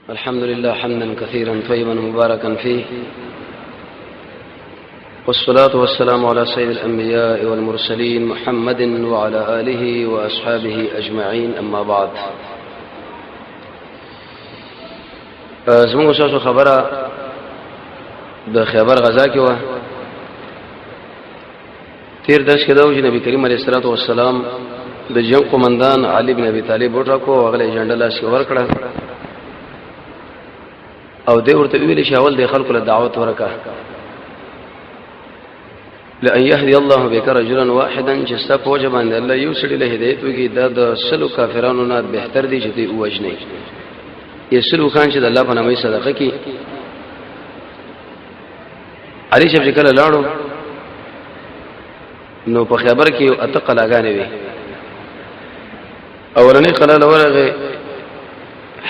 الحمد لله حمدا كثيرا طيبا مباركا فيه، والصلاة والسلام على سيد الأنبياء والمرسلين محمد وعلى آله وأصحابه أجمعين. أما بعد، زموږ شاو خبره د خیبر غزا کې و. تیر درس کې دا و چې نبی کریم علیه الصلاة والسلام د جنگ قومندان علي بن ابي طالب وټاکو او هغه ایجنډا لاس کې ورکړه او دې ورته ویل چې اول د خلکو له دعوت ورکا لئن يهدي الله بك رجلا واحدا، چې ستا په وجه باندې الله یو سړي له هدایت وکړي دا د سلو کافرانو نه بهتر دی چې دوی ووجني. یسلو خان چې د الله په نامه صدقه کوي. علي چې کله لاړو نو په خبر کې یو اته قلاګانې وي. اولنې قلا ورغه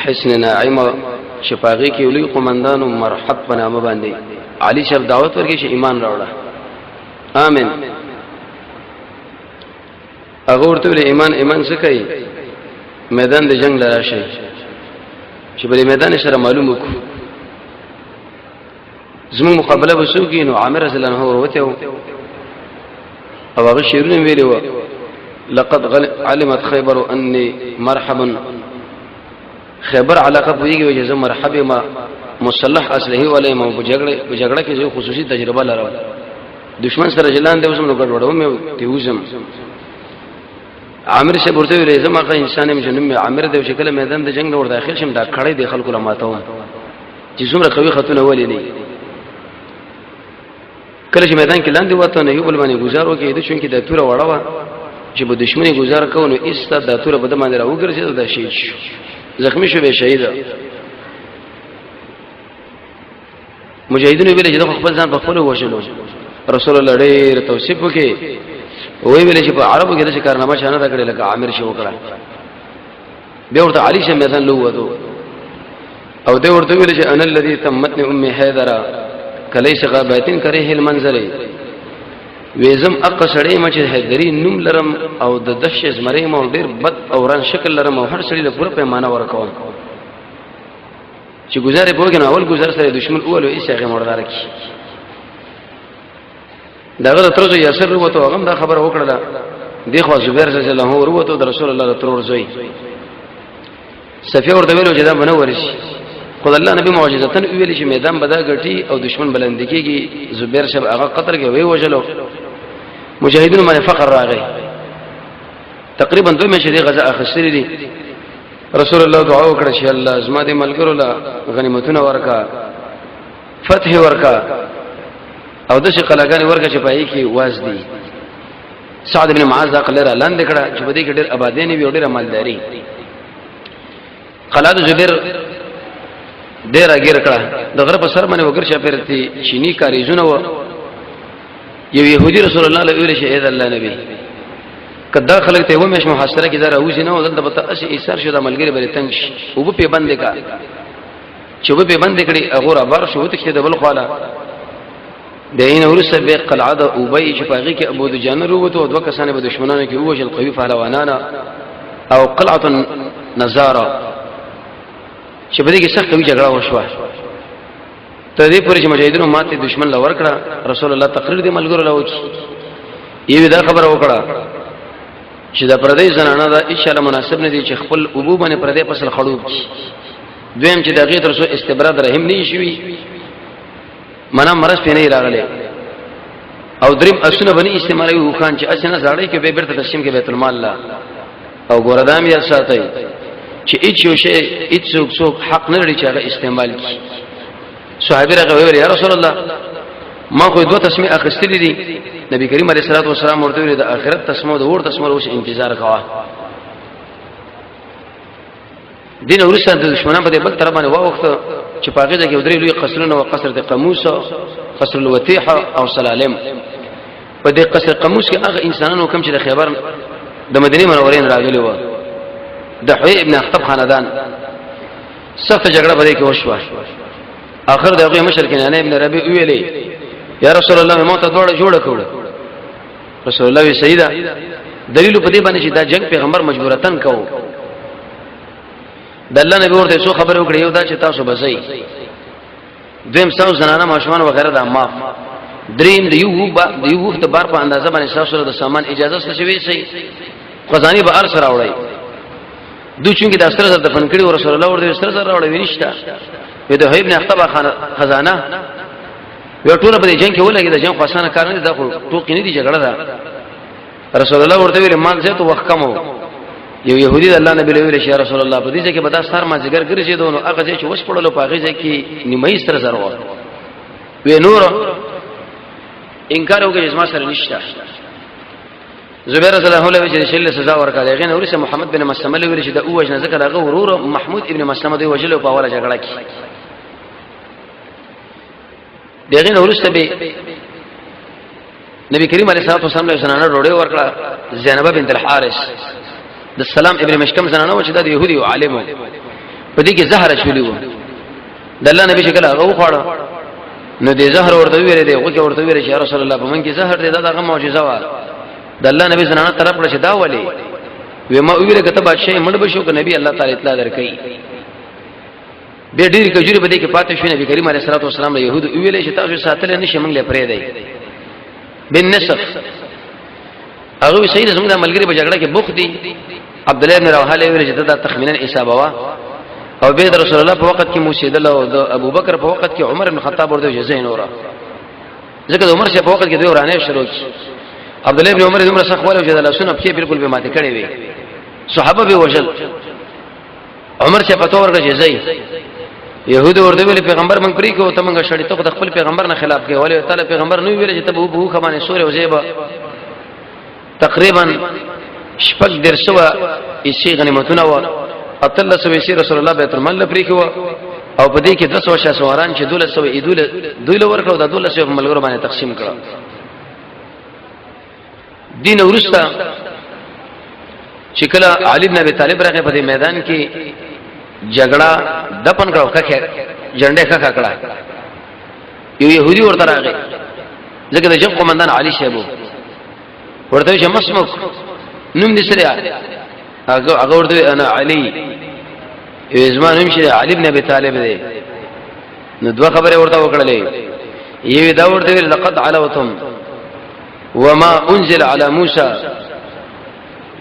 حسن ناعمه شفاغي کې ولي قومندانو مرحب په نامه باندې علي شپ دعوت ورکړي چې ایمان راوړه. امين. هغه ورته ول ایمان څه کوي؟ میدان د جنگ لاره شي چې په میدان سره معلوم وکړو زموږ مقابله وسوږي. نو عامر رضی الله عنه ورته او هغه شیرونه ویلو لقد علمت خيبر اني مرحبا. خیبر علاقه پویږي چې زه مرحبا ما مصلح اصله ولې ما بجګړه کې خصوصي تجربه لرم. دشمن سره جلان دی اوسم نو ګډوډو مې تیوزم. عامر شه ورته ویل زما که انسان مې جنم عامر د شکل میدان د جنگ ور داخل شم دا کړې د خلکو لماتو چې څومره قوي خطونه ولې نه. کله چې میدان کې لاندې وته نه یو بل باندې گزار وکړي د چون کې د توره وړاوه چې په دشمنی گزار کوو نو ایسته د توره بده باندې راوګرځي د شهید شو، زخمی شو، به شهید. مجاهدینو ویل چې د خپل ځان په خپل وښلو. رسول الله ډېر توصیف وکړي وی ویل چې په عربو کې د کارنامه شانه دا کړل لکه عامر شو وکړه. بیا ورته علي شه میدان لووته او دې ورته ویل چې انا الذي تمتني امي حيدر کلیس غابتين کريه المنظر. وېزم اقصړې مچ حیدری نوم لرم او د دش زمرې مو ډېر بد او ران شکل لرم او هر سړي له پوره پیمانه ورکوم چې گزارې پوګنه اول گزار سره دشمن اول او ایسه مردار کی. داغه ترځو یاسر وته هغه دا خبر وکړه. دیخوا زبیر رضی الله عنه وروته د رسول الله ترور زوی صفیه ورته ویلو چې دا منور شي. خدای الله نبی معجزتن ویل چې میدان بدا غټي او دشمن بلند کیږي. زبیر شب هغه قطر کې وی وجلو. مجاهدینو باندې فقر راغی. تقریبا 2 میاشتې غزا اخستري دي. رسول الله دعا وکړه چې الله زما دې ملګرو لا غنیمتونه ورکا، فتح ورکا او د شي قلاګان ورکا چې پای کې واز دي. سعد بن معاذ قلر لاندې کړه چې بده کې ډېر آبادینی وی ډېر مالداري. قلاد زبیر ډېر اگیر کړه د غره په سر باندې وګر شپرتي چینی کاری زونه و. یو يهودي رسول الله له ویل شي اې الله نبی کدا خلک ته و مې محاصره کې زره اوځي نه ولته بت اسی ایثار شو د ملګری بری تنگ شي او په باندې کا چې په باندې کړي هغه را بار شو ته کې د بل خواله دین ورسه به قلعه د ابي چې پاغي کې ابو دجان وروته او دوه کسانه به دشمنانو کې وجل قوي فهلوانانا او قلعه نزاره چې بده کې سخت قوي جګړه وشوه. ته دې پورې چې مجاهدینو ماته دشمن لا ورکړه. رسول الله تقریر دې ملګرو لا وکي یوه دا خبره وکړه چې دا پردې زنانه دا ان شاء الله مناسب نه دي چې خپل ابو باندې پردې فصل خړوب کی. دویم چې دغه تر څو استبراد رحم نه شي منا مرز پینې راغله او دریم اسونه باندې استعمالوي وخان چې اسنه زاړې کې به بیرته تقسیم کې بیت المال لا او ګوردام یا ساتي چې هیڅ یو شی هیڅ څوک حق نه لري چې هغه استعمال کړي. صحابه راغوي یا رسول الله ما خو دوه تسمیه اخستلې دي. نبی کریم علیه الصلاه والسلام ورته ویل د اخرت تسمو د ور تسمو اوس انتظار کوا. دین ورسره د دشمنانو په بل طرف باندې وخت چې پاګه د یو درې لوی قصرونه او قصر د قاموس، قصر الوتیحه او سلالم. په دې قصر قاموس کې هغه انسانانو کوم چې د خیبر د مدینه منورې راغلي و د حوی ابن اخطب خاندان سخت جګړه په دې کې وشوه. اخر دغه مشر کنانه ابن ربيع ویلي یا رسول الله ما ته دوړه جوړه کړو. رسول الله وی سیدا دلیل په دې باندې چې دا جنگ پیغمبر مجبورتن کوو د الله نبی ورته څو خبره وکړه یو دا چې تاسو بسئ دویم تاسو زنانه ماشومان وغیرہ د معاف دریم د یو وخت بار په اندازه باندې تاسو د سامان اجازه څه شوی سي خزاني به ارسره راوړی دوی چې د استر د دفن کړي رسول الله ورته استر سره راوړی ونیشته په د هیب نه اختبا خزانه یو ټول په جنگ کې ولګي د جنگ خاصانه کار نه ده خو ټوکی نه دي جګړه ده رسول الله ورته ویل مال زه ته وخت کمو یو يهودي د الله نبی له ویل شي رسول الله په دې ځکه به دا ستار ما ذکر ګرځي دونو هغه چې وس پړلو په هغه ځکه نیمه ستر زرو وی نور انکار وکړي چې ما سره نشته زبیر رضی الله عنه چې شل سزا ورکړه هغه نور سه محمد بن مسلمه له ویل چې د اوجنه ذکر هغه ورور محمود ابن مسلمه دی وجلو په اوله جګړه کې دغه نور سه به نبی کریم علیه الصلاه والسلام له زنانه روړې ورکړه زینب بنت الحارث د سلام ابن مشکم زنانه و چې د يهودي عالم په دې کې زهر چولی و د الله نبی شکل هغه وخوړه نو دې زهر ورته ویل دی او کې ورته ویل چې رسول الله په من کې زهر دې دا هغه معجزه و د الله نبی زنانه طرف له شدا ولي و ما ویل کته بادشاہ مړ بشو ک نبی الله تعالی اطلاع درکې به ډېر کجوري بده کې پاتې شو نبی کریم علیه الصلاه والسلام له يهود ویل چې تاسو ساتل نه شي موږ له پرې دی بالنسخ هغه سید زموږ د ملګری په جګړه کې بوخ دي عبد الله بن رواحه له ویل چې دا تخمینا حسابه وا او به رسول الله په وخت کې موسیدل او د ابو بکر په وخت کې عمر بن خطاب ورته جزین اورا ځکه د عمر شه په وخت کې دوی ورانه شروع عبد الله بن عمر عمر څخه ولې چې الله سنت کې بالکل به ماته کړي وي صحابه به وجل عمر شه په تور کې جزای يهود ورته ویل پیغمبر من پری کو ته موږ شړې ته د خپل پیغمبر نه خلاف کوي ولې تعالی پیغمبر نو ویل چې ته بو خمانه سورې وزيبه تقریبا شپږ درسوه ایشي غنیمتونه و اتل سوي رسول الله بیت المال لپاره کو او په دې کې 10 ورشه سواران چې 1200 دوی له ورکړو د 1200 ملګرو باندې تقسیم کړو دین ورستا چې کله علي بن ابي طالب راغی په دې میدان کې جګړه دپن کړو کخه جنډه کخه کړه یو يهودي ورته راغی ځکه د جنگ قومندان علي شیبو ورته چې مسموک نوم دې سره هغه ورته انا علي زمان نوم شي علي بن ابي طالب دی نو دوه خبره ورته وکړلې یوه دا ورته لقد علوتم وما انزل على موسى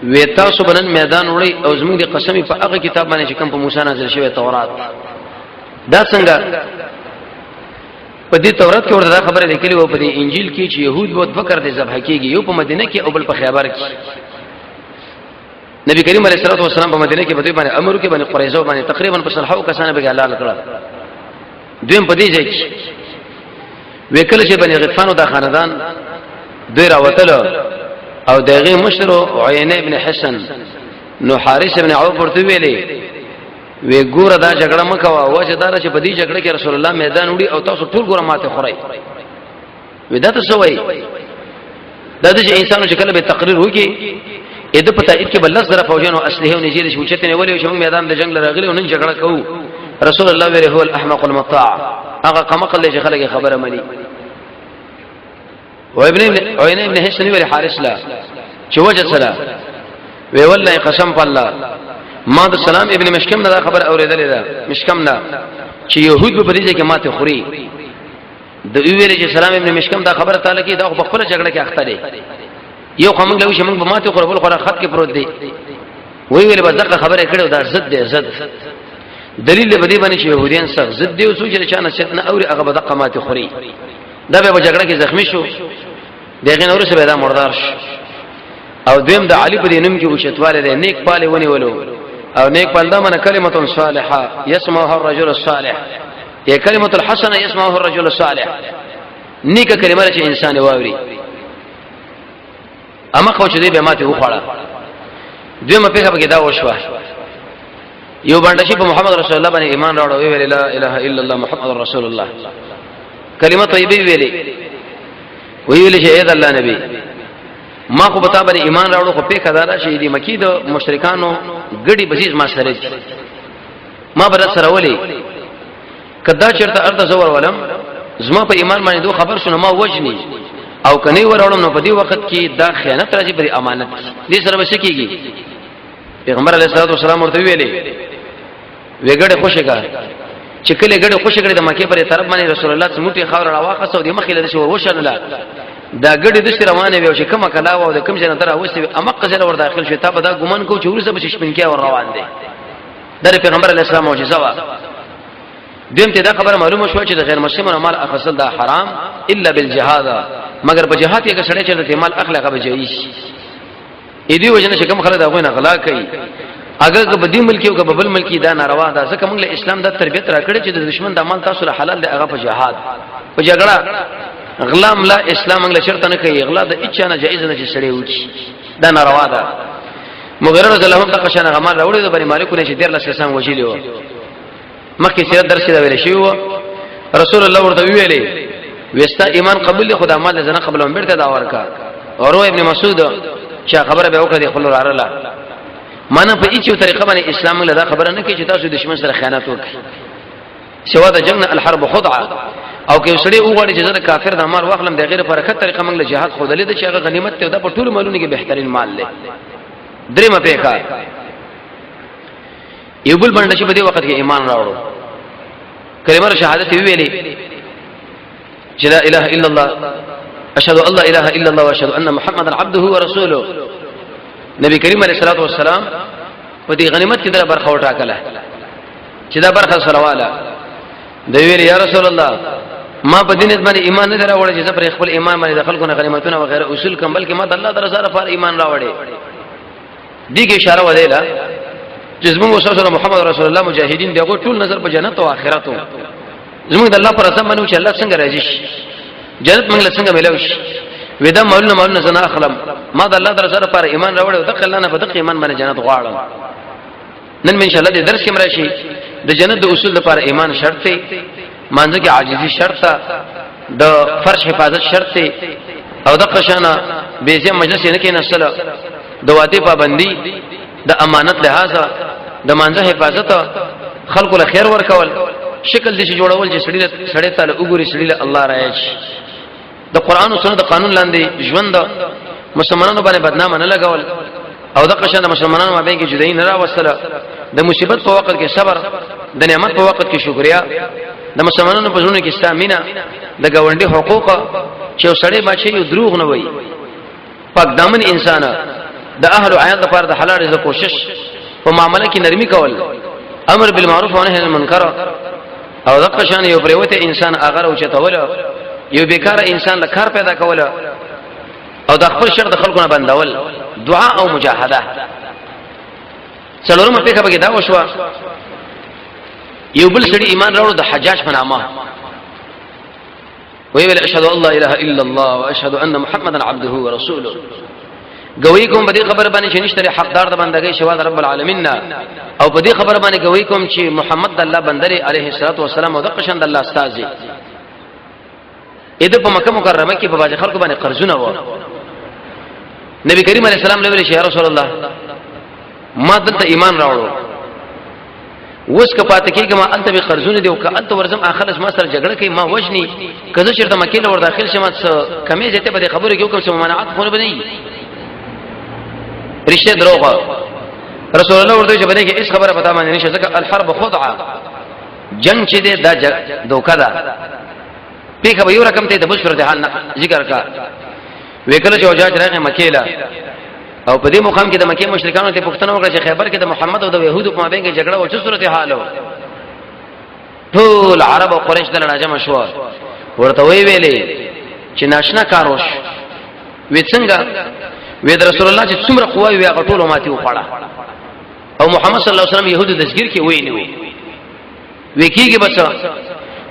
ویتا سبنن میدان وړي او زموږ د قسمی په هغه کتاب باندې چې کوم په موسی نازل شوی تورات دا څنګه په دې تورات کې ورته خبره لیکلې و په دې انجیل کې چې يهود بہت فکر دي ذبح کیږي یو په مدینه کې او بل په خیبر کې نبی کریم علیه الصلاه والسلام په مدینه کې په دې باندې امر کې باندې قریظه باندې تقریبا په صلحو کسانه به حلال کړه دویم په دې ځای کې وکړل چې بني غطفان او د خاندان دوی راوتل او دغه مشر عینه ابن حسن نو حارث ابن عوف ورته ویلې وی ګوره دا جګړه مکوا وجه دا چې په دې جګړه کې رسول الله میدان وړي او تاسو ټول ګوره ماته خورئ وی دا څه وایي دا چې انسانو چې کله به تقریر وکي اې په تایید کې بل سره فوجانو اسلحه او نجیل شوچته نه ولې چې موږ میدان د جنگ لراغلي او نن جګړه کوو رسول الله ویره هو الاحمق المطاع هغه قمقل چې خلک خبره مني و ابن عینه ابن حسن ویل حارث لا چې وجه سره وی والله قسم بالله ما د سلام ابن مشکم دا خبر اوریدلې ده مشکم نه چې يهود په دې کې ماته خوري د ویل چې سلام ابن مشکم دا خبر تعالی کې دا په خپل جګړه کې اخته دي یو کوم له چې موږ به ماته خور بل خور خط کې پروت دي وی ویل به ځکه خبره کړو دا ضد دی ضد دلیل به دې باندې چې يهوديان سخت ضد دی او سوچ چې نه شت نه اوري هغه به دقه ماته خوري دا به جګړه کې زخمی شو دغه نور څه پیدا مردار شو او دویم د علي په دینم کې وشتواله ده نیک پاله ونی ولو او نیک پالدا من کلمه صالحه يسمعها الرجل الصالح یا کلمه الحسنه يسمعها الرجل الصالح نیک کلمه چې انسان واوري اما خو چې دې به ماته وخوړه دویمه په هغه کې دا وشوه یو باندې چې په محمد رسول الله باندې ایمان راوړ او ویل لا اله الا الله محمد رسول الله کلمه طیبه ویل چې اې د الله نبی ما خو بتا باندې ایمان راوړو خو په کدارا شي دي مکی د مشرکانو ګډي بزیز ما سره ما بر سره ولي کدا چرته ارته زور ولم زما په ایمان باندې دوه خبر شنو ما وجني او کني ورولم نو په دې وخت کې دا خیانت راځي پر امانت دې سره به شکیږي پیغمبر علیه الصلاه والسلام ورته ویلي وګړې خوشی کا چې کله ګړې خوشی کړې د مکه پرې طرف باندې رسول الله سمټي خاور راواخصو د مخې له شو وشنله دا ګړې د سره روانه وي چې کومه کلا و د کوم ځای نه تر اوسه امق ځای ور داخل شو ته به دا ګمان کو چې ورسره به شپنکیا ور روان دي د پیغمبر علیه السلام معجزه وا دیم ته دا خبره معلومه شو چې د غیر مسلمانو مال اخصل دا حرام الا بالجهاد مگر په جهاد کې سړی چې د مال اخلاقه به جایز اې دی وجنه چې کوم خلک دا غوښنه غلا کوي اگر که بدی ملکی او که ببل ملکی دا ناروا ده ځکه موږ له اسلام د تربیت راکړي چې د دشمن د مال تاسو له حلال دی هغه په جهاد په جګړه غلا ملا اسلام موږ له شرط نه کوي غلا د اچا نه جایز نه چې سړی وچی دا ناروا ده مغیر رضی الله عنه قشانه غمار راوړي د بری مالک نه چې ډیر لاسه سم وجیلی و مخکې سیرت درس دا ویل شي و رسول الله ورته ویلې وستا ایمان قبول خدا مال زنه قبل هم بیرته دا ورکا اور ابن مسعود چې خبره به وکړه خپل وراره معنا په هیڅ طریقه باندې اسلام له دا خبره نه کوي چې تاسو دشمن سره خیانت وکړي سوا د جنگ الحرب خدعه او کې سړی وګړي چې د کافر د مال واخلم د غیر برکت طریقه موږ له جهاد خو دلې د چې هغه غنیمت ته دا په ټول مالونو کې بهترین مال دی درېمه پیخه یو بل باندې چې په دې وخت کې ایمان راوړو کلمه شهادت ویلې چې لا اله الا الله اشهد ان لا اله الا الله واشهد ان محمدا عبده ورسوله نبی کریم علیه الصلاه والسلام په دې غنیمت کې د برخه وټاکله چې دا برخه سرواله دی ویل یا رسول الله ما په دین باندې ایمان نه راوړل چې پر خپل ایمان باندې دخل کو نه غنیمتونه او غیره اصول کوم بلکې ما د الله درزه لپاره ایمان راوړې دغه اشاره ودیله چې زموږ وسوسه محمد رسول الله مجاهدین دغه ټول نظر په جنت او آخرت زموږ د الله پر اساس باندې چې الله څنګه راځي جنت موږ له څنګه ملوي ودا مولنا زنا اخلم ما د الله درزه لپاره ایمان راوړل او دغه الله نه په دغه ایمان باندې جنت غواړم نن ان شاء الله د درس کې مرشي د جنت د اصول لپاره ایمان شرط دی مانځه کې عاجزي شرط ده د فرش حفاظت شرط دی او د قشانه بیزه مجلس نه کې نسله د واده پابندي د امانت لحاظه د مانځه حفاظت خلکو له خیر ورکول شکل دي چې جوړول چې سړی تعالی وګوري سړی له الله راځي د قران او سنت قانون لاندې ژوند مسلمانانو باندې بدنامه نه لګول او د قشانه مسلمانانو باندې کې جدای نه راوصله د مصیبت په وخت کې صبر د نعمت په وخت کې شکریا د مسلمانانو په ژوند کې استامینه د ګاونډي حقوق چې سړی بچي یو دروغ نه وای پاک دامن انسان د اهل عیال لپاره د حلال رزق کوشش په معاملې کې نرمي کول امر بالمعروف او نهي عن المنکر او د قشان یو پریوته انسان اگر او چتول یو بیکار انسان له کار پیدا کول او د خپل شر د خلکو نه بندول دعا او مجاهده څلورمه پیخه به دا وشو یو بل سړي ایمان راوړ د حجاج په نامه ویل اشهد ان لا اله الا الله واشهد ان محمدا عبده ورسوله گوی کوم په دې خبر باندې چې نشته حقدار د بندګۍ شوا د رب العالمین او په دې خبر باندې گوی کوم چې محمد الله بندري عليه الصلاه والسلام او د قشند الله استاد دي اې په مکه مکرمه کې په باج خلکو باندې قرضونه و نبی کریم علیه السلام له ویل شي یا رسول الله ما دلته ایمان راوړو وس که پاتې کېږم انت به قرضونه دی او که انت ورزم اخرس ما سره جګړه کوي ما وجني کله چې د مکه له ور داخل شمه کمې زته به خبره کې کوم څه ممانعت خونه بنئ رشته دروغ رسول الله ورته چې باندې کې اس خبره پتا باندې نشه ځکه الحرب خدعه جنگ چې دا دوکا ده پیګه به یو رقم ته د بشر ته حال ذکر کا وکړه چې وجاج راغی مکه له او په دې مقام کې د مکه مشرکانو ته پوښتنه وکړه چې خیبر کې د محمد او د يهودو په مابین کې جګړه او څه صورت حال و ټول عرب او قریش د راجم شو ورته ویلې چې ناشنا کاروش وې څنګه وې د رسول الله چې څومره قوي وي هغه ټول ماتي وخړه او محمد صلی الله علیه وسلم يهودو دسګیر کې وې نه وې کېږي بس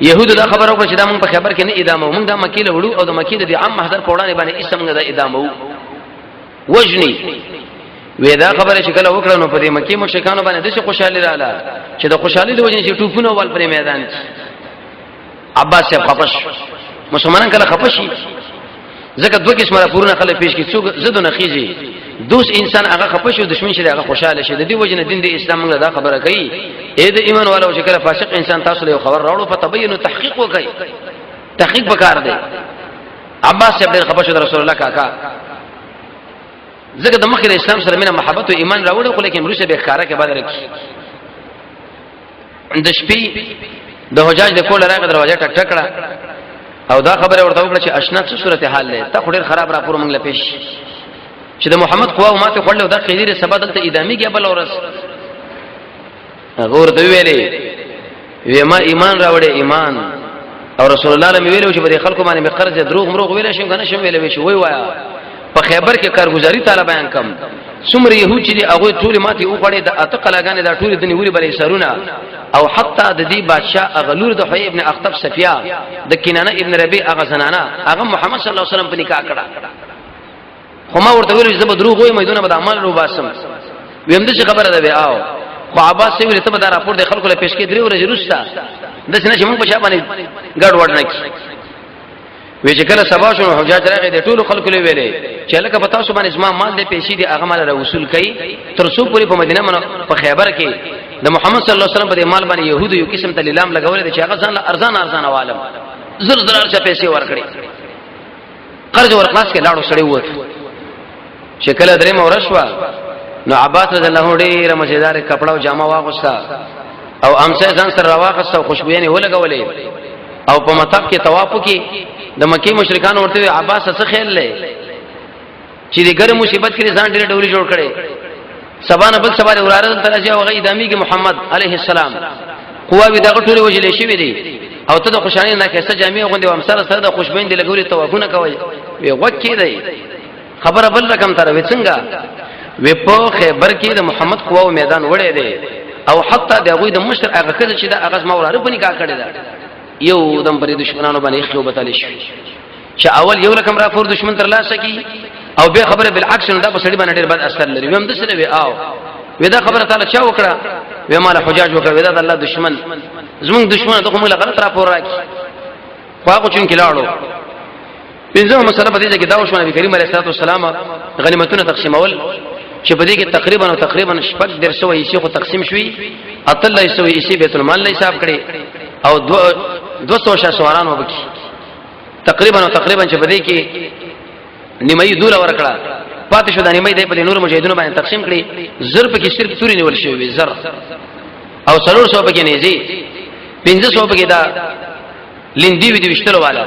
يهودو دا خبره وکړه چې دا موږ په خیبر کې نه ادامه موږ د مکه له وړو او د مکه د عام محضر په وړاندې باندې اسمه د ادامه وجني ودا خبره شکل وکړه نو په دې مکه مشرکانو باندې د څه خوشاله رااله چې د خوشالۍ د وجې چې ټوپونه ول پر میدان عباس صاحب خپش مسلمانان کله خپشي ځکه دوه قسمه پورونه خلک پیش کی څوک زدو نخیږي دوس انسان هغه خپشي او دشمن شي هغه خوشاله شي د دې وجې نه دین د اسلام موږ دا خبره کوي اې د ایمان والو چې کله فاسق انسان تاسو له خبر راوړو په تبین او تحقیق وکړي تحقیق وکړ دی عباس صاحب د خپش رسول الله کاکا زګه د مخه د اسلام سره مینه محبت او ایمان راوړل خو لیکن روسه به ښکارا کې بعد رکی د شپې د حجاج د کول راغ دروازه ټک ټکړه او دا خبره ورته وکړه چې اشنا څه صورت حال ده ته خډیر خراب را پور منګله پیش چې د محمد قوا او ماته خړل دا قیدیر سبا دلته ادامي کې بل اورس غور ته ویلې ویما ایمان راوړې ایمان او رسول الله علیه ویلو چې په خلکو باندې به قرض دروغ مروغ ویل شي کنه شم ویلې شي وای وایا په خیبر کې کارګزاري تعالی بیان کم څومره يهود چې هغه ټول ماتي او غړې د اتقلاګانې دا ټول د نیولې بلې سرونه او حتی د دې بادشاہ اغلور د حي ابن اخطب صفیا د کینانه ابن ربيع اغه زنانه هغه محمد صلی الله علیه وسلم په نکاح کړه خو ما ورته ویل چې زه دروغ وای مېدونه به عمل رو باسم ویم د څه خبره ده به او خو عباس ویل ته به دا راپور د خلکو له پیش کې درې ورځې وروسته د سینې چې موږ په شا باندې ګډ وډ نه کی وی چې کله سبا شو حجاج راغی د ټول خلکو له ویلې چې لکه پتا سو باندې اسما مال دې پیسې دي هغه مال را وصول کړي تر څو پوری په مدینه په خیبر کې د محمد صلی الله علیه وسلم په مال باندې يهودو یو قسم ته لیلام لګولې چې هغه ځان ارزان عوالم زر څه پیسې ورکړي قرض ورخلاص کې لاړو سړی ووت شکل درې مورشوا نو عباس رضی الله عنه ډېر مزیدار کپڑا او جامه واغستا او امسه ځان سره راواغستا او خوشبوینه ولګولې او په مطاف کې طواف کې د مکی مشرکان ورته عباس څه خیال لې چې د ګرم مصیبت کې ځان ډېر ډولې جوړ کړي سبانه بل سبا وراره ترجه او غي دامي کې محمد عليه السلام قوا به دغه ټول وجلې شي دي او ته د خوشالۍ نه کیسه جامع غوندي و امثال سره د خوشبین دي لګولې توافونه کوي وی وکې دی خبره بل رقم تر وې څنګه وی په خیبر کې د محمد قوا میدان وړې دی او حتی د غوی د مشر هغه کړه چې د هغه موراره په نکاح کړی دا یو دم پرې دشمنانو باندې خلو بتل شي چې اول یو رقم را فور دشمن تر لاسه کی او به خبره بالعکس دا په سړي باندې ډېر بد اثر لري ویم د سره وی او ودا خبره تعالی چا وکړه وی مال حجاج وکړه ودا د الله دشمن زمون دشمن ته کومه غلط را پور راکی خو چون کلاړو پنځه مسله په دې کې دا وشو نبی کریم علیه الصلاه والسلام غنیمتونه تقسیمول چې په دې کې تقریبا شپږ درسو یې خو تقسیم شوي اتل یې بیت المال له حساب کړي او 200 سواران وبکی تقریبا چې په دې کې نیمه دوله ورکړه پاتې شو د نیمه دې په نور مجاهدونو باندې تقسیم کړي زر په کې صرف توري نیول شوی زر او 300 په کې نيزي 500 په کې دا لندې وی دي وشتلو والا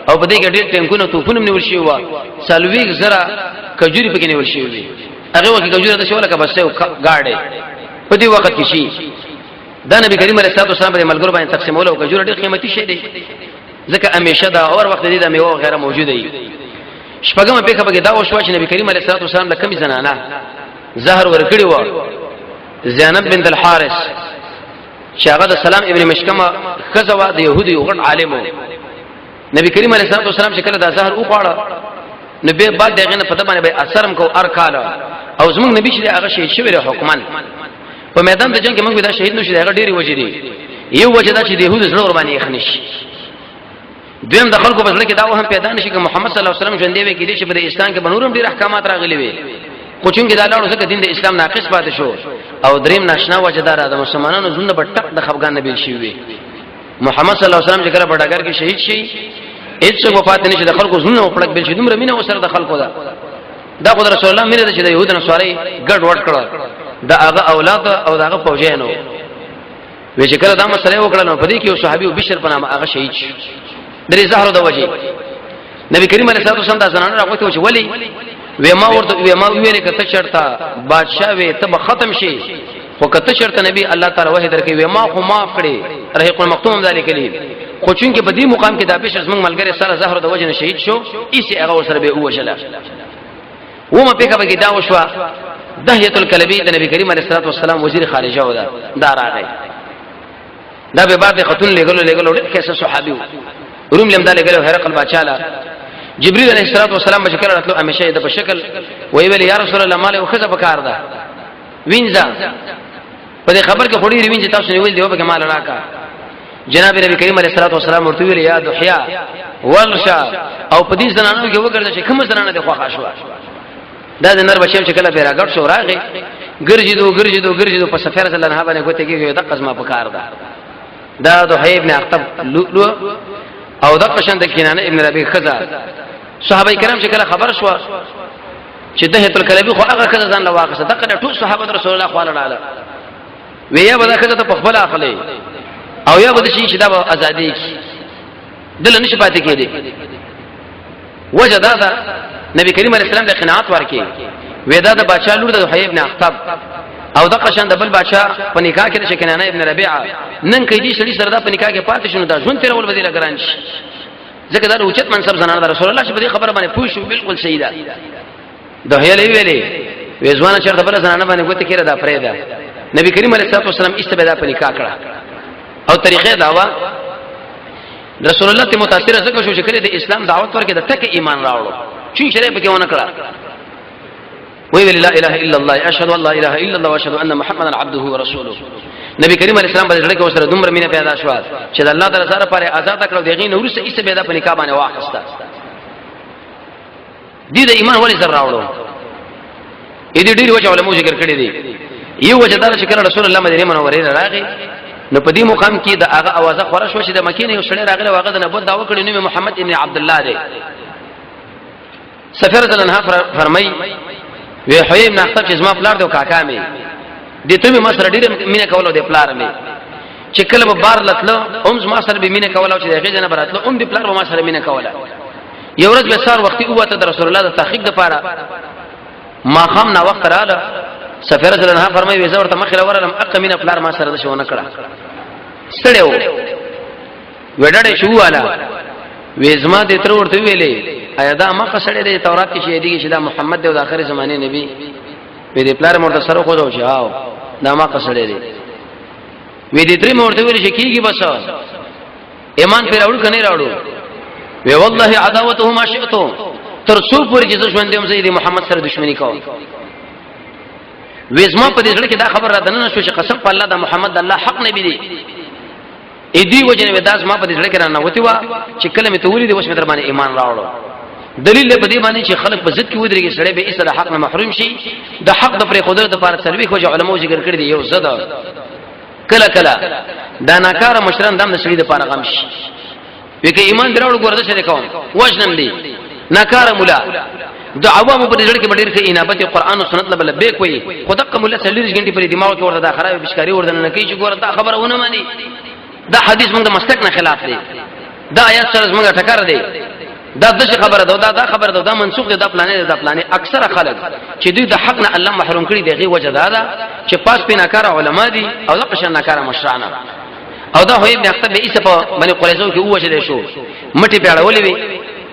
او په دې کې ډېر ټینګونه توپونه نیول شوی و سلويک زرا کجوري په کې نیول شوی هغه وخت کجوره د شوله کا بس یو گاډي په دې وخت کې شي دا نبی کریم علیه الصلاه والسلام په ملګرو باندې تقسیمول او کجوره ډېر قیمتي شی دی ځکه همیشه دا اور وخت دې د میوه غیره موجوده وي شپږم په خبره کې دا وشو چې نبی کریم علیه الصلاه والسلام لکه زنانه زهر ورکړي و زینب بنت الحارث شاغه د سلام ابن مشکمه خزوا د يهودي یو غټ عالم نبی کریم علیه الصلاه والسلام شکل د زهر او قاړه نبی بعد دغه نه پته باندې به اثرم کو ارکاله او زموږ نبی چې هغه شهید شوی له حکمان په میدان د جنگ کې موږ دا شهید نشو هغه ډیری وجې دي یو وجه دا چې د يهودو زړه ور باندې يخنش دویم د خلکو په ځل کې دا وهم پیدا نشي چې محمد صلی الله علیه وسلم ژوندې وي کې چې په اسلام کې بنورم ډیر احکامات راغلي وي خو چې دا لاړو ځکه دین د اسلام ناقص پاتې شو او دریم ناشنا وجدار د مسلمانانو زنده په ټک د خفغان نبی شي وي محمد صلی الله علیه وسلم چې کله په ډاګر کې شهید شي هیڅ څه وفات نشي د خلکو زنده په پړک بل شي دومره مینه وسره د خلکو دا خدای رسول الله مینه چې د يهودو نصاري ګډ وډ کړه دا هغه اولاد او دا هغه فوجانو وی چې کله دا مسله وکړه نو په دې کې یو صحابي او بشر په نامه هغه شهید شي درې زهر د وجه نبی کریم علیه الصلاه والسلام دا زنانه راغوته چې ولی وما ویل کته چرتا بادشاہ وی ته ختم شي خو کته چرته نبی الله تعالی وحی درکې وما خو معاف کړي رحیق المختوم ذالک لی خو چون کې په دې مقام کې دا بشر زمنګ ملګری سره زهر د وجه نه شهید شو ایسه هغه سره به وشله ومه په کې دا وشو دهیه الکلبی د نبی کریم علیه الصلاه والسلام وزیر خارجه و دا راغی دا به بعد خاتون لګلو کیسه صحابي روم لم داله غلو هرقل باچاله جبريل عليه الصلاه والسلام بشکل راتلو همیشه د بشکل وی ویل یا رسول الله مال او خزه بکار ده وینځه په دې خبر کې خوري وینځه تاسو ویل دیو به مال راکا جناب نبی کریم علیه الصلاه والسلام ورته ویل یا دحیا ورشا او په دې زنانو کې وګرځي چې کوم زنانه د خوښه شو دا د نر بچو چې کله پیرا ګټ شو راغی ګرځیدو په سفر صلی الله علیه باندې کوته کې د قسمه بکار ده دا دحیا ابن اخطب لؤلؤ او د قشند کینانه ابن ربیع خزا صحابه کرام چې کله خبر شو چې دهیت الکلبی خو هغه خزا ځان لا واقع ده کله ټول صحابه رسول الله صلی الله علیه ویا به دا کده ته په خپل اخلي او یا به شي چې دا ازادي دل نشي پاتې کېدی وجدا دا نبی کریم علیه السلام د قناعت ورکې ودا د بادشاہ لور د حی ابن اخطب او د قشان د بل بادشاہ په نکاح کې د کنانه ابن ربيعه نن کې دي سړي سره دا په نکاح کې پاتې شنو دا ژوند تیرول بدیل ګران شي ځکه دا اوچت منصب زنانه رسول الله چې په خبره باندې پوه شو بالکل صحیح ده د هیله ویلې وېزوانه چرته بل زنانه باندې ګوت کېره دا فریدا نبی کریم علیه السلام استبدا په نکاح کړه او طریقې داوا رسول الله ته متاثر څنګه شو چې کړي د اسلام دعوت ورکړي د تک ایمان راوړو چې شریعت کې ونه کړه وی لا اله الا الله اشهد ان لا اله الا الله واشهد ان محمدا عبده ورسوله نبی کریم علیه السلام باندې لکه وسره دومره مینه پیدا شو چې الله تعالی سره پر آزاد کړو دغه نور څه ایسه پیدا په نکاح باندې واخسته دې د ایمان ولې زر راوړو اې دې ډیر وجه علماء ذکر کړی دي یو وجه دا چې کله رسول الله مدینه منوره راغی نو په دې مقام کې د هغه اوازه خورش و چې د مکې نه یو سړی راغلی واغه د نبوت دعوه کړی نو محمد ابن عبد الله دی سفر دلنها فرمای وی حی ابن اخطب چې زما پلار دی او کاکا مې دې ته ما سره ډیر مینه کولو د پلار مې چې کله به بار لتلو هم زما سره به مینه کولو چې دغه جن براتلو هم دې پلار به ما سره مینه کوله یو ورځ به سار وختي اوته د رسول الله د تحقیق د پاره ما خام نا وخت رااله سفر دلنها فرمای وی زه ورته مخ راورلم اق مینه پلار ما سره د شو نه کړه ستړیو وډړې شو والا وېزما دې تر ورته ویلې ایا دا ما قصړې د تورات کې شې دي چې دا محمد دی او د اخر زمانه نبی وې دې پلار مرته سره خو دا شاو دا ما قصړې دي وې دې تر مرته ویلې چې کیږي بس ایمان پر اورو کني راوړو وې والله عداوته ما شئتو تر څو پورې چې دشمن دې زید محمد سره دښمنی کوي وېزما په دې ځل کې دا خبر را دننه شو چې قسم په الله دا محمد الله حق نبی دی اې دی وجنه وداس ما په دې ځل کې را نه وتی وا چې کلمه ته ولې د وښه در باندې ایمان راوړو دلیل په دې باندې چې خلک په ضد کې ودرېږي سړی به ایسه د حق نه محروم شي د حق د پرې قدرت لپاره سروي خو علماء ذکر کړی دی یو زده کله کله دا ناکاره مشران دم د سړي د لپاره غم شي وکي ایمان دراوړ ګورده شری کوم وژنم دی ناکاره مولا د عوامو په دې ځل کې ډېر کې انابت قرآن او سنت لبل به کوي خدای مولا 40 غنټې پر دماغ کې ورته دا خراب بشکاری ورته نه کوي چې ګوره دا خبره ونه مانی دا حدیث موږ د مسلک نه خلاف دی دا آیات سره موږ ټکر دی دا د خبره دا خبره دا منسوخ دی دا پلانې اکثره خلک چې دوی د حق نه الله محروم کړي دغه وجه دا ده چې پاس په ناکاره علما دي او د قشن ناکاره مشران او دا هوی ابن اخطب به ایسه په باندې قریزو کې وجه شو مټي پیړولې وي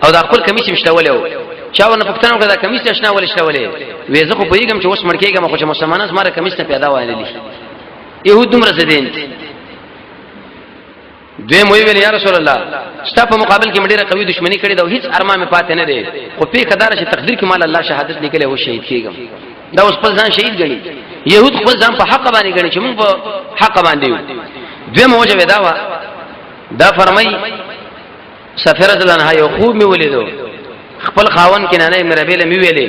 او دا خپل کمیس مشتولې و چاونه پښتنو کې دا کمیس نشنا ولې شتولې وې زه خو پېګم چې اوس مړکېګم خو چې مسلمانان زما کمیس نه پیدا وایلی يهود دومره زدين دوی مو ویل یا رسول الله ستا په مقابل کې مډيره قوي دښمنی کړې دا هیڅ ارمان مې پاتې نه دی خو په قدر چې تقدیر کې مال الله شهادت لیکلې و شهید کېږم دا اوس په ځان شهید غني يهود خپل ځان په حق باندې غني چې موږ په حق باندې یو دوی مو وجه دا دا فرمای سفر دلنه یو خوب می ولیدو خپل خاون کې نه ابن ربيعه می ویلې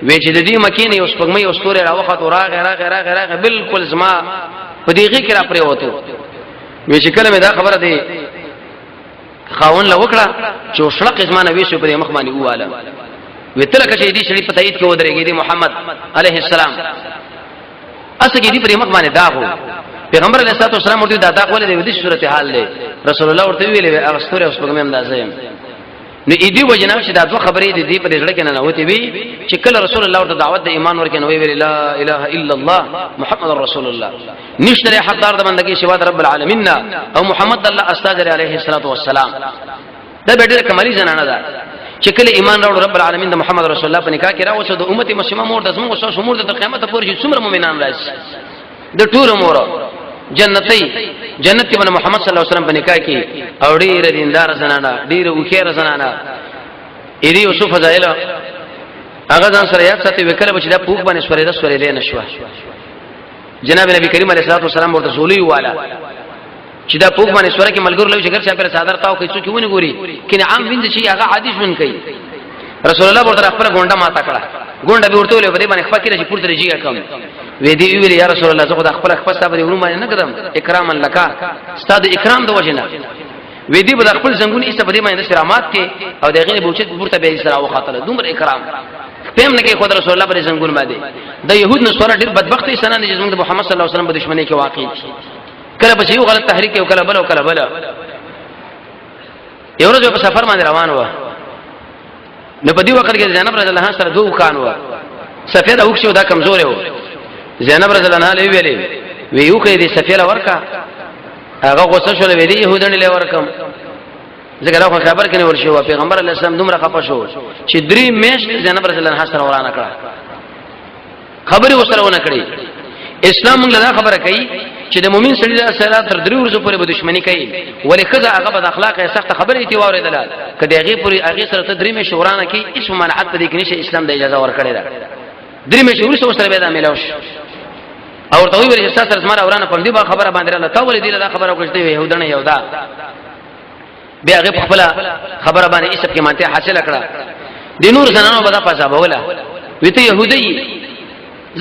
وې چې د دې مکینه یو سپګمې او ستوره راوخت او راغه بالکل زما په دېږي کې را پرې وته وې چې کله مې دا خبره دی خاون له وکړه چې شړق زمانه وې شو په مخ باندې واله وې تل کچې دې شړې په تایید کې ودرېږي دی محمد عليه السلام اسه کې دې په مخ باندې دا هو پیغمبر علیه الصلاه والسلام ورته دا خپل د دې صورت حال دی رسول الله ورته ویلې هغه ستوره اوس په کوم اندازې نو اې دی وجنه چې دا دوه خبرې دي په ځړ کې نه وته وی چې کله رسول الله ورته دعوت د ایمان ورکې نو ویل لا اله الا الله محمد رسول الله نشته حقدار د بندګي سوا د رب العالمین او محمد الله استاجر علیه الصلاه والسلام دا به ډېر کمالي زنانه ده چې کله ایمان راوړ رب العالمین د محمد رسول الله په نکاح کې راوځي د امت مسلمه مور د زموږ سره مور د قیامت پورې چې څومره مؤمنان راشي د ټول مور جنتی جنت کې محمد صلی الله علیه وسلم په نکاح کې او ډېر دیندار زنانه ډېر وخیره زنانه ایری یوسف فضایل هغه ځان سره یاد ساتي وکړه چې دا پوک باندې سورې نشو جناب نبی کریم علیه الصلاه والسلام ورته زولي والا چې دا پوک باندې سورې کې ملګر لوي چې ګر چا پر صادر تاو کوي څوک ونه ګوري کله عام ویند شي هغه عادي شون کوي رسول الله ورته خپل ګونډه ماته کړه ګونډه به ورته ولې په دې باندې خپل کې چې پورته رجیږي کوم وې دی ویل یا رسول الله زه خپل ستاسو په ورو باندې نه کړم اکرام لک ستاسو اکرام د وجنه وې دی په خپل زنګون ایسته په دې باندې شرامات کې او دغه بوچت پورته به سره وخاطر دومره اکرام پم نه کې خدای رسول الله پر څنګه باندې د يهود نو سره ډېر بدبختي سنن دي چې محمد صلی الله علیه وسلم په دشمنی کې واقع دي کله به یو غلط تحریک او کله بل او کله بل یو ورځ په سفر باندې روان و نو په دې وخت کې زینب رضی الله عنها سره دوه کان و سفید او شو دا کمزور و زینب رضی الله عنها ویلې وی یو کې دې سفید ورکا هغه غوسه شو وی دې يهودن له ورکم ځکه دا خبر کنه ورشو پیغمبر علیه السلام دومره خپه شو چې درې میش زینب رضی الله عنها سره ورانه کړه خبره وسره ونه کړی اسلام موږ له خبره کوي چې د مؤمن سړي سره تر درې ورځې پورې به دښمنی کوي ولې خزه هغه بد اخلاق سخت خبره ایتی واردل کدی هغه پورې هغه سره ته درې میش ورانه کوي هیڅ منعت پدې کې نشه اسلام د اجازه ورکړي دا درې میش ورسره سره به دا ملوش او ته ویل چې تاسو سره ورانه په دې خبره باندې الله ته ولې دې دا خبره وکړې يهودانه یودا بیا هغه خپل خبره باندې ایسب کې مانته حاصل کړه د نور زنانو بدا پاسه بوله وته يهودي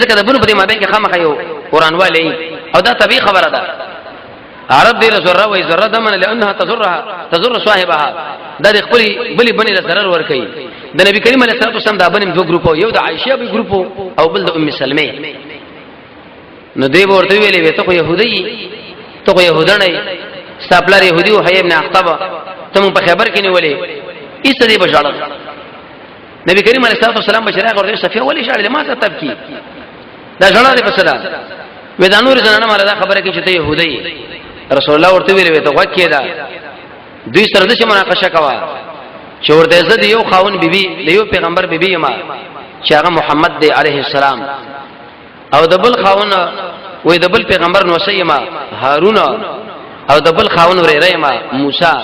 ځکه د بنو په دې مابین کې خامخ یو قران والی او دا طبيعي خبره ده عرب دې ذره وې ذره دمن لانها تضر صاحبها دا د خپل بلی بني له ضرر ور کوي د نبی کریم علیه الصلاه والسلام دا بنم دوه ګروپ یو د عائشه به ګروپ او بل د ام سلمہ نو دی ورته ویلې ته خو يهودي ته خو يهودانه استابلر يهودي او حي ابن اخطب ته په خبر کې نیولې ایست دې بشاړه نبی کریم علیه الصلاه والسلام بشرا ورته صفیه ولې شاړه ما ته تبکی دا ژړا دې پسدا ودانور زنانه مال دا خبره کې چې ته يهودي رسول الله ورته ویلې ته وکړه دا دوی سره د مناقشه کوا چې ورته زد یو خاون بیبي د یو پیغمبر بیبي ما چې هغه محمد دی عليه السلام او د بل خاون وې د بل پیغمبر نو سیما هارون او د بل خاون ورې ما موسی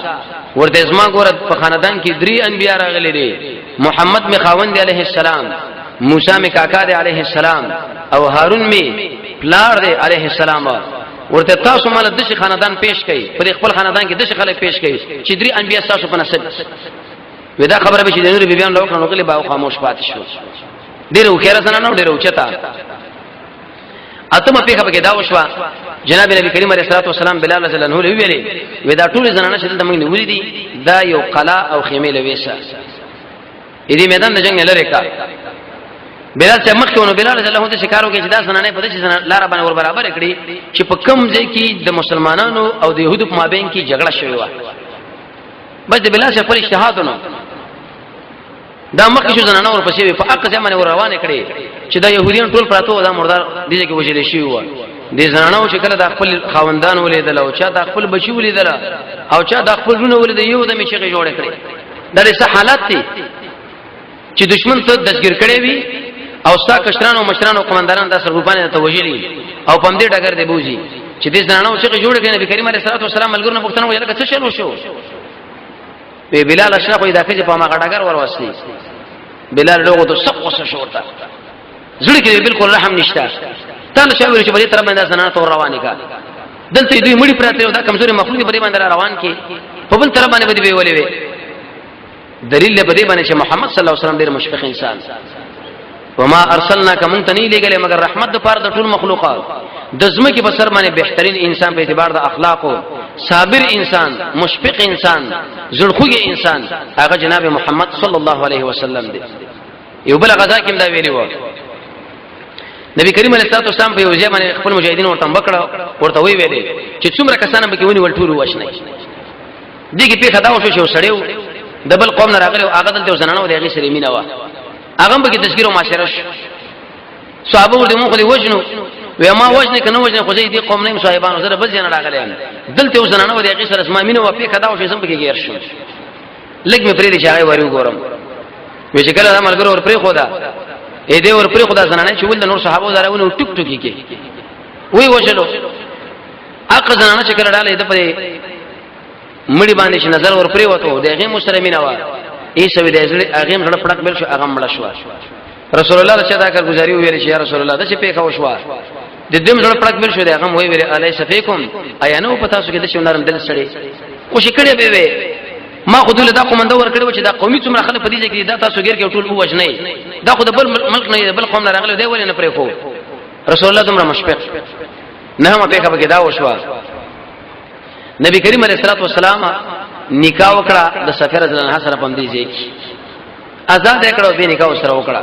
ورته اسما ګور په خاندان کې درې انبیا راغلي دي محمد می خاون دی عليه السلام موسی می کاکا دی عليه السلام او هارون می پلار دی عليه السلام ورته تاسو مال د شي خاندان پیش کړي پر خپل خاندان کې د شي خلک پیش کړي چې درې انبیا تاسو په نسب ودا خبره به چې د نور بیبيان لوک نو کلی باو خاموش پاتې شو ډیرو خیره زنانه ډیرو چتا اتمه پیخه کې دا وشوا جناب نبی کریم علیه الصلاه والسلام بلال رضی الله عنه ویلي ودا ټول زنانه چې د موږ نیولې دي دا یو قلا او خیمه لويسه دې میدان د جنگ لره کا بلال چې مخکونه بلال رضی الله عنه شکارو کې چې دا زنانه په دې لار باندې ور برابر کړي چې په کم ځای کې د مسلمانانو او د يهودو په مابین کې جګړه شوې و بس د بلال څخه پر اجتهادونه دا مخکې شو زنانه ور پسې په حق ځمانه ور روانه کړي چې دا يهوديان ټول پراته دا مردار دي چې وجلې شي و دې زنانه چې کله د خپل خاوندان ولیدل او چا د خپل بچي ولیدل او چا د خپل ژوند ولیدل یو د میشي جوړ کړي دا څه حالت دي چې دشمن ته دسګیر کړي وي او ستا کشران او مشران او قومندانان د سرغوبانه ته وجلي او پم دې ډګر دی بوزي چې دې زنانه چې جوړ کړي نبی کریم علیه الصلاه والسلام ملګرو نه پوښتنه وکړه چې څه شروع شو وی بلال اشرف دا کې په ما غډګر وروستي بلال لوګو ته سب وسه شوتا زړه کې بالکل رحم نشته تاسو چې ویل چې په دې طرف باندې زنانه تور روانه کا دلته دوی مړي پراته دا کمزوري مخلوق په دې باندې روان کې په بل طرف باندې به ویلې وي دلیل په دې باندې چې محمد صلی الله علیه وسلم ډېر مشفق انسان وما ارسلناک منتنی لګلې مگر رحمت د پاره د ټول مخلوقات د زمکه په سر باندې بهترین انسان په اعتبار د اخلاقو صابر انسان مشفق انسان زړخوږي انسان هغه جناب محمد صلی الله علیه وسلم دی یو بل غزا کې دا ویلی و نبی کریم علیه الصلاه والسلام په یو ځای باندې خپل مجاهدین ورته بکړه ورته وی ویلې چې څومره کسان به کې ونی ولټورو وښنه دغه په خدا وشو شو سړیو دبل قوم نه راغلی هغه دلته زنانه ودغه سره مینا و هغه به کې تشکیر او معاشره صحابه ورته مو خو دی وجنو و ما وجنه کنه وجنه خو دې قوم نه صاحبانو سره بل ځای نه راغلی دلته زنانه ودغه سره اسما مینه و په خدا وشو سم به کې غیر شو لګ مې پرې دي چې هغه وریو ګورم و چې کله عملګر ور پرې خدا اې دې ور پرې خدا زنانه چې ول نور صحابه دراونه ټک ټکی کې وی وشلو اقا زنانه چې کله ډاله دې پرې مړي باندې چې نظر ور پرې وته دغه مسلمانین و ای سوي د هغه مړ پړک بل شو هغه مړ شو رسول الله چې دا کار گزاري ویل چې یا رسول الله دا چې پیښه وشو د دې مړ پړک بل شو هغه وی ویل علی صفیکم ایا نو پتا سو کې د شونارم دل سړی او شکړې به وي ما خودله دا کومنده ور کړو چې دا قومي څومره خلک په دې کې دا تاسو غیر کې ټول وښنه دا خو د بل ملک نه بل قوم نه راغلی دی ولې نه پرې خو رسول الله تمره مشفق نه ما پیښه به دا وشو نبی کریم علیه الصلاه والسلام نکاح وکړه د سفیر رضی الله عنه سره پم دی ځکه آزاد کړه به نکاح سره وکړه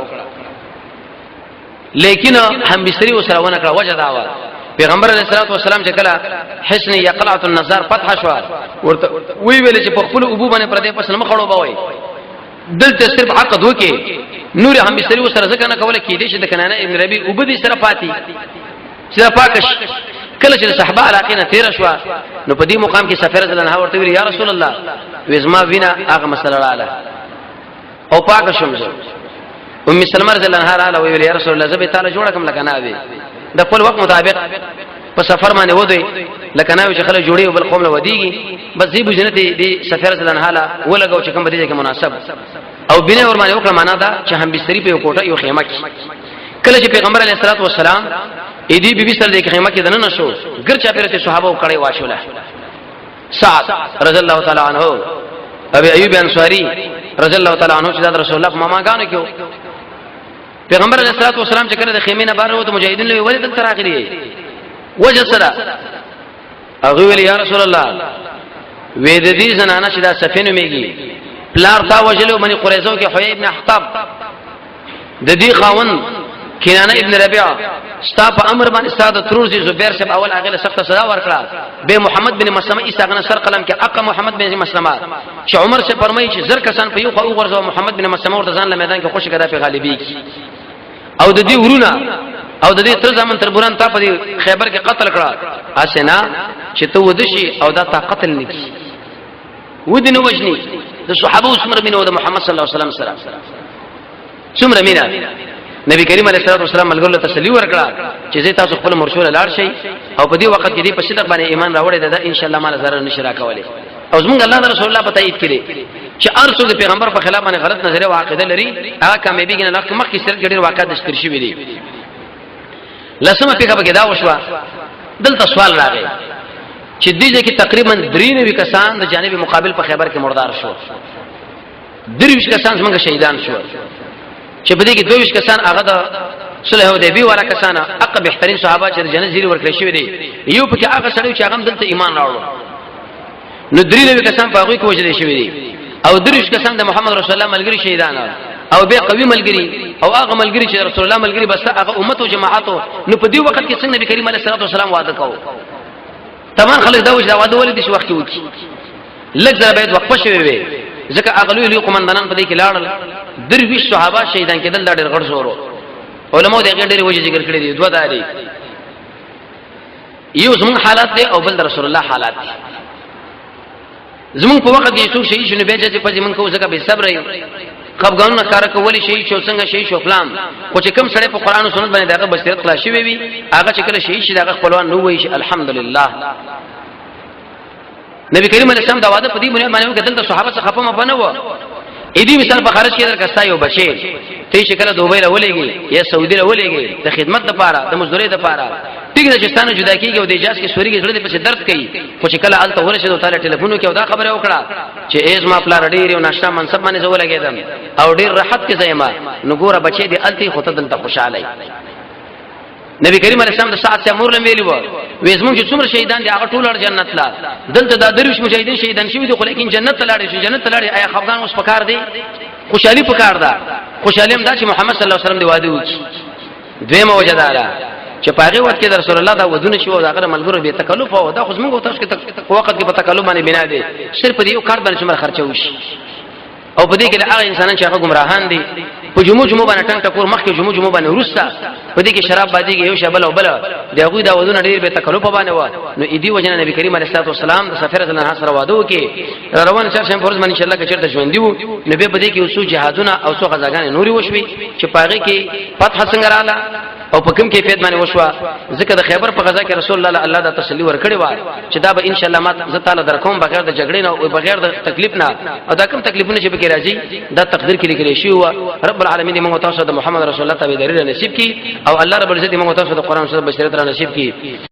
لیکن هم بسری وسره ونه کړه وجه دا و پیغمبر علیه الصلاه والسلام چې کله حسن یقلعه النظر فتح شو ورته وی ویل چې په خپل ابو باندې پردې پس نه خړو بوي دلته صرف عقد وکي نور هم بسری وسره ځکه نه کوله کې دې چې د کنانه ابن ربی وبدي سره پاتې چې پاکش کله چې صحابه علاقینه تیر شو نو په دې مقام کې سفیر رضی الله ورته ویل یا رسول الله وزما وینا هغه مسله رااله او پاک شوم ام سلمہ رضی الله عنها ویل یا رسول الله زبې تعالی جوړه کوم لکه نه وي د خپل وخت مطابق په سفر باندې ودی لکه نه چې خلک جوړي او بل قوم له ودیږي بس دې بجنه دي سفیر رضی الله عنها ولګو چې کوم بدیږي کې مناسب او بینه ور باندې وکړه معنا دا چې هم بستری په کوټه یو خیمه کې کله چې پیغمبر علیه الصلاه والسلام اې دې بیبي سره د خیمه کې دنه شو ګرچا پیرته صحابه کړي واښوله سعد رضی الله تعالی عنہ ابي ايوب انصاري رضی الله تعالی عنہ چې رسول الله ماما غانو کې پیغمبر علیه الصلاه والسلام چې کړه د خیمه نه بار وته مجاهدین له ولې دلته راغلي وجه سره هغه ویل یا رسول الله وې د دې زنانه چې دا سفینه میږي پلار تا وجلو منی قریظو کې حوی ابن احطاب د دې خاون کنانه ابن ربيع ستا په امر باندې استاد تروزی زبیر صاحب اول هغه سخت سزا ورکړه به محمد بن مسلمه ایساغنه سر قلم کې اقا محمد بن مسلمه چې عمر سے فرمایي چې زر کسان په یو خو ورزو محمد بن مسلمه ورته ځان له میدان کې خوشی کړه په غالبی او د دې ورونه او د دې تر ځمن تر بوران تا په خیبر کې قتل کړه اسنه چې ته ودشي او دا تا قتل نکي ودنه وجني د صحابه عمر بن او د محمد صلی الله علیه وسلم سره څومره مینا نبی کریم علیه الصلاه والسلام ملګرو ته تسلی ورکړه چې زه تاسو خپل مرشد لاړ شي او په دې وخت کې دې په صدق باندې ایمان راوړی دا ان شاء الله مال zarar نشرا کوله او زمونږ الله رسول الله په تایید کړي چې ارسو د پیغمبر په خلاف باندې غلط نظریه او عقیده لري هغه کامیابی کې نه مخکې سره ډېر واقعات ذکر شوی دي لسمه پیغمبر کې دا وشو دلته سوال راغی چې دې کې تقریبا 93 کسان د جانب مقابل په خیبر کې مردار شو 23 کسان څنګه شهیدان شو چې په دې کې 22 کسان هغه د صلح حدیبیه والا کسان اقا بهترین صحابه چې جنت زیری ورکړي شوی دي یو په کې هغه سړی چې هغه دلته ایمان راوړل نو 93 کسان په هغه کې وجل شوی دي او 23 کسان د محمد رسول الله ملګری شهیدان او به قوي ملګری او هغه ملګری چې رسول الله ملګری بس هغه امت او جماعت نو په دې وخت کې څنګه نبی کریم علیه الصلاه والسلام وعده کاوه تمام خلک دا وجه وعده ولې دي وخت کې وکی لږ ځای باید وقفه شوی وي ځکه اغلو له قومندانان په دې کې لاړل درویش صحابه شهیدان کېدل ډېر غړ شورو علماء دې ډېر وجه ذکر کړی دي دوه دالي یو زمون حالات دي او بل رسول الله حالات دي زمون په وخت کې څو شي شنو به چې په زمون کو ځکه به صبر خفګانونه کار کولی شي چې څنګه شي شو فلان خو چې کوم سره په قران او سنت باندې دغه بصیرت خلاص شي وي هغه چې کله شي دغه خپلوان نو وي الحمدلله نبی کریم علیه السلام دا وعده په دې باندې کتل ته صحابه څخه خپه مبنه و اې دې مثال په خارج کې درکستا یو بچي ته چې کله دوبۍ راولېږي یا سعودي راولېږي د خدمت لپاره د مزدوري لپاره ټیک د چستانه جدا کیږي او د اجازه کې سوري کې زړه په درد کوي خو چې کله الته ورشه تعالی ټلیفون کې او دا خبره وکړه چې ایز ما پلا رډیر او ناشتا منصب باندې زو لګیدم او ډیر راحت کې زېما نو ګوره بچي دې الته خو ته دلته خوشاله نبی کریم علیه السلام د ساعت سے امر لمېلی و وېزمون چې څومره شهیدان دي هغه ټول جنت لا دلته د درویش مجاهدین شهیدان شوی دي خو لیکن جنت ته لاړ شي جنت ته لاړ آیا خفغان اوس پکار دي خوشالي پکار ده خوشالي هم دا چې محمد صلی الله علیه وسلم دی واده وکړي دویمه وجدارا چې پاغه وخت کې رسول الله دا ودونه شو دا غره ملګرو به تکلف او دا خو زموږ تاسو کې وخت کې په تکلف باندې بنا دي صرف دې یو کار باندې څومره خرچه وشي او په دې کې هغه انسانان چې هغه گمراهان دي په جمعو باندې ټنګ ټکور مخکې جمعو باندې ورسته په دې کې شراب باندې یو شبل او بل دغه دا ودونه ډیر به تکلف باندې و نو اې دی وجنه نبی کریم علیه الصلاه والسلام د سفر الله سره وعده وکي روان شه شم فرض باندې ان شاء الله کچر د ژوند دیو نبی په دې کې اوسو جهادونه او سو غزاګان نوري وشوي چې پاغه کې فتح څنګه رااله او په کوم کیفیت باندې وشو ځکه د خیبر په غزا کې رسول الله دا تسلی ورکړي و چې دا به ان شاء الله ما تعالی درکوم بغیر د جګړې نه او بغیر د تکلیف نه او دا کوم تکلیفونه چې به کې راځي دا تقدیر کې لیکل شي او رب العالمین موږ تاسو د محمد رسول الله تابعداري نصیب کړي او الله رب العزت موږ تاسو د قران سره بشریت را نصیب کړي